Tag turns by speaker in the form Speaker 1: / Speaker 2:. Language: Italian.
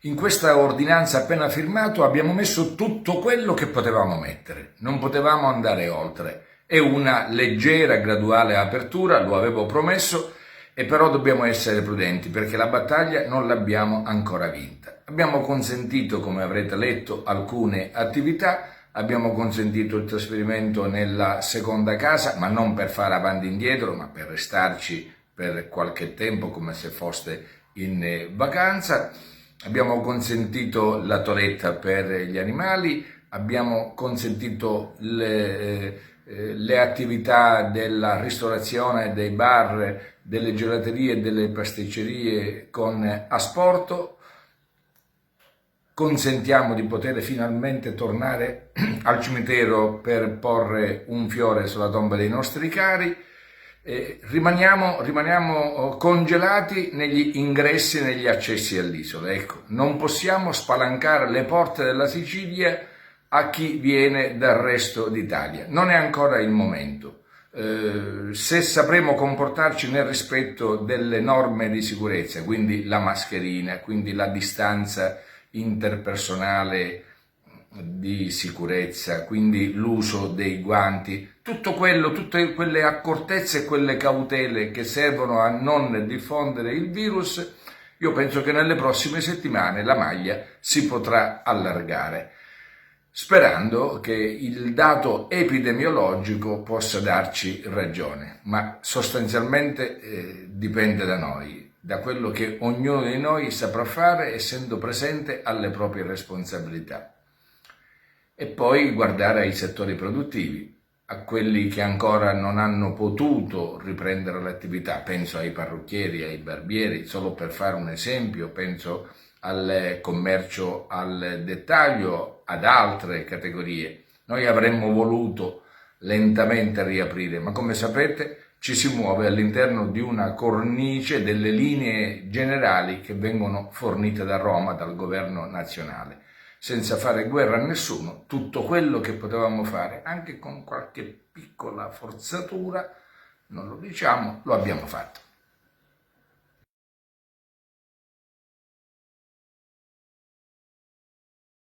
Speaker 1: In questa ordinanza appena firmato abbiamo messo tutto quello che potevamo mettere, non potevamo andare oltre. È una leggera, graduale apertura, lo avevo promesso, e però dobbiamo essere prudenti perché la battaglia non l'abbiamo ancora vinta. Abbiamo consentito, come avrete letto, alcune attività, abbiamo consentito il trasferimento nella seconda casa, ma non per fare avanti e indietro, ma per restarci per qualche tempo come se foste in vacanza. Abbiamo consentito la toeletta per gli animali, abbiamo consentito le attività della ristorazione, dei bar, delle gelaterie e delle pasticcerie con asporto. Consentiamo di poter finalmente tornare al cimitero per porre un fiore sulla tomba dei nostri cari. Rimaniamo congelati negli ingressi e negli accessi all'isola. Ecco, non possiamo spalancare le porte della Sicilia a chi viene dal resto d'Italia. Non è ancora il momento. Se sapremo comportarci nel rispetto delle norme di sicurezza, quindi la mascherina, quindi la distanza interpersonale di sicurezza, quindi l'uso dei guanti, tutte quelle accortezze e quelle cautele che servono a non diffondere il virus, io penso che nelle prossime settimane la maglia si potrà allargare, sperando che il dato epidemiologico possa darci ragione, ma sostanzialmente dipende da noi, da quello che ognuno di noi saprà fare essendo presente alle proprie responsabilità. E poi guardare ai settori produttivi, a quelli che ancora non hanno potuto riprendere l'attività, penso ai parrucchieri, ai barbieri, solo per fare un esempio, penso al commercio al dettaglio, ad altre categorie. Noi avremmo voluto lentamente riaprire, ma come sapete ci si muove all'interno di una cornice delle linee generali che vengono fornite da Roma, dal governo nazionale. Senza fare guerra a nessuno, tutto quello che potevamo fare, anche con qualche piccola forzatura, non lo diciamo, lo abbiamo fatto.